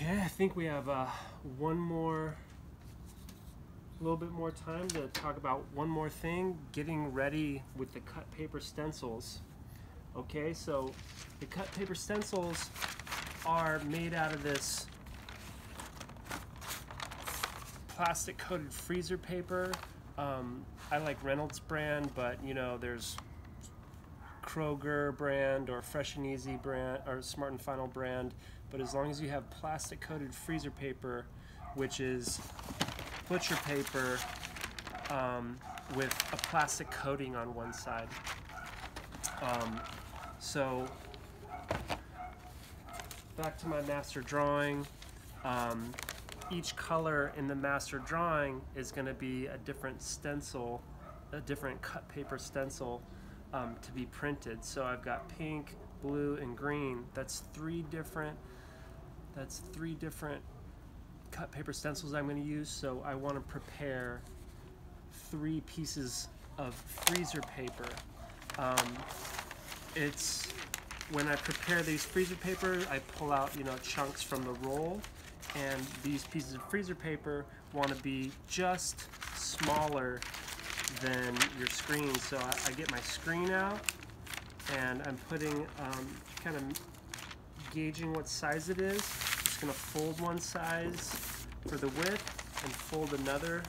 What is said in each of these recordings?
Okay, I think we have a little bit more time to talk about one more thing, getting ready with the cut paper stencils. Okay, so the cut paper stencils are made out of this plastic coated freezer paper. I like Reynolds brand, but you know, there's Kroger brand or Fresh and Easy brand or Smart and Final brand. But as long as you have plastic coated freezer paper, which is butcher paper with a plastic coating on one side. So back to my master drawing. Each color in the master drawing is going to be a different stencil, a different cut paper stencil to be printed. So I've got pink, blue, and green. That's three different cut paper stencils I'm going to use. So I want to prepare 3 pieces of freezer paper. When I prepare these freezer paper, I pull out, you know, chunks from the roll, and these pieces of freezer paper want to be just smaller than your screen. So I get my screen out, and I'm putting kind of gauging what size it is. Just going to fold one size for the width and fold another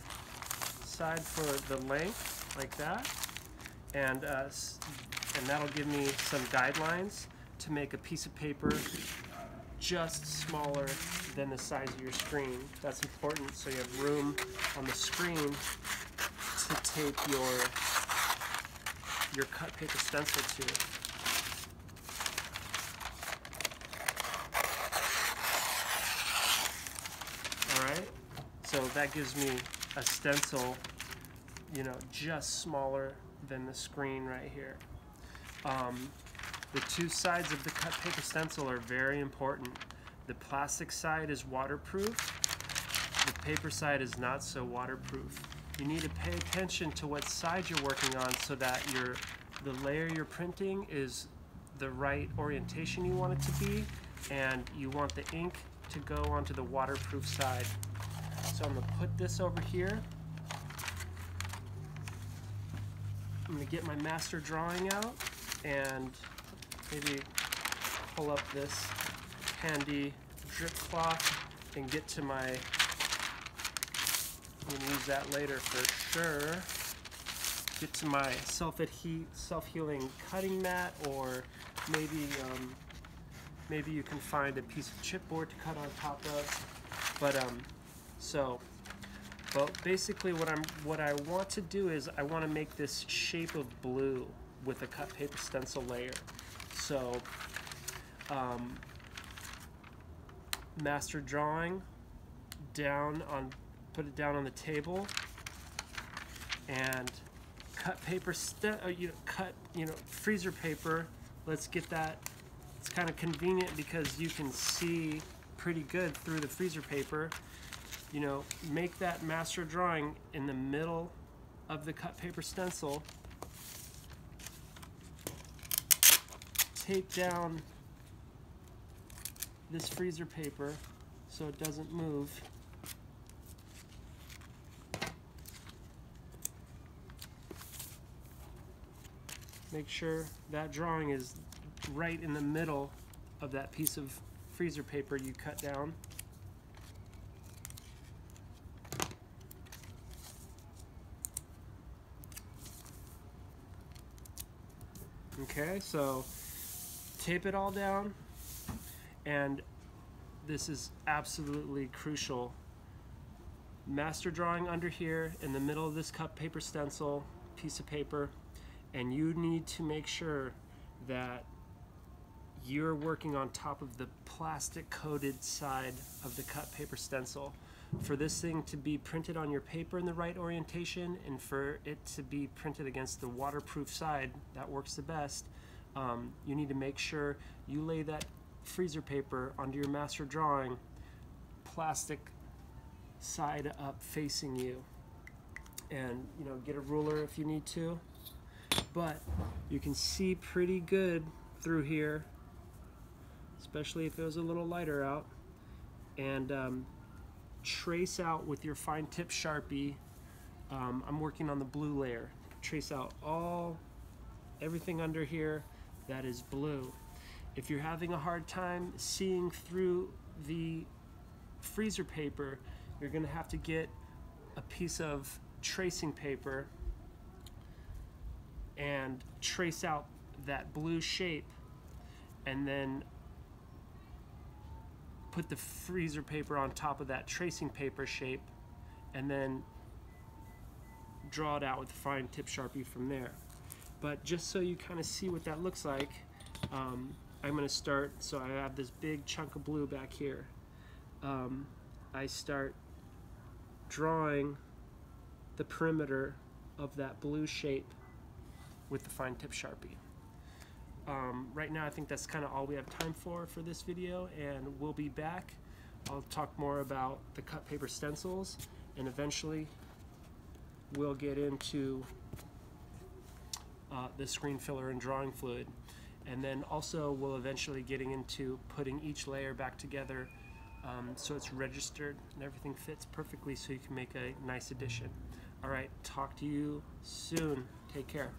side for the length, like that, and that'll give me some guidelines to make a piece of paper just smaller than the size of your screen. That's important, so you have room on the screen to tape your cut paper stencil to. Alright, so that gives me a stencil, you know, just smaller than the screen right here. The 2 sides of the cut paper stencil are very important. The plastic side is waterproof. The paper side is not so waterproof. You need to pay attention to what side you're working on so that the layer you're printing is the right orientation you want it to be, and you want the ink to go onto the waterproof side. So I'm going to put this over here. I'm going to get my master drawing out and maybe pull up this handy drip cloth and get to my, I'm going to use that later for sure, get to my self-healing cutting mat, or maybe you can find a piece of chipboard to cut on top of. But basically what I want to do is I want to make this shape of blue with a cut paper stencil layer. So master drawing down on, put it down on the table, and cut paper freezer paper. Let's get that. It's kind of convenient because you can see pretty good through the freezer paper. You know, make that master drawing in the middle of the cut paper stencil. Tape down this freezer paper so it doesn't move. Make sure that drawing is right in the middle of that piece of freezer paper you cut down. Okay, so tape it all down, and this is absolutely crucial. Master drawing under here in the middle of this cut paper stencil piece of paper, and you need to make sure that you're working on top of the plastic coated side of the cut paper stencil. For this thing to be printed on your paper in the right orientation, and for it to be printed against the waterproof side that works the best, you need to make sure you lay that freezer paper onto your master drawing, plastic side up facing you. And you know, get a ruler if you need to, but you can see pretty good through here, especially if it was a little lighter out. and trace out with your fine tip Sharpie. I'm working on the blue layer. Trace out everything under here that is blue. If you're having a hard time seeing through the freezer paper, you're going to have to get a piece of tracing paper and trace out that blue shape, and then put the freezer paper on top of that tracing paper shape, and then draw it out with a fine tip Sharpie from there. But just so you kind of see what that looks like, I'm going to start. So I have this big chunk of blue back here. I start drawing the perimeter of that blue shape with the fine tip Sharpie. Right now I think that's kind of all we have time for this video, and we'll be back. I'll talk more about the cut paper stencils, and eventually we'll get into the screen filler and drawing fluid, and then also we'll eventually getting into putting each layer back together so it's registered and everything fits perfectly so you can make a nice addition. Alright, talk to you soon. Take care.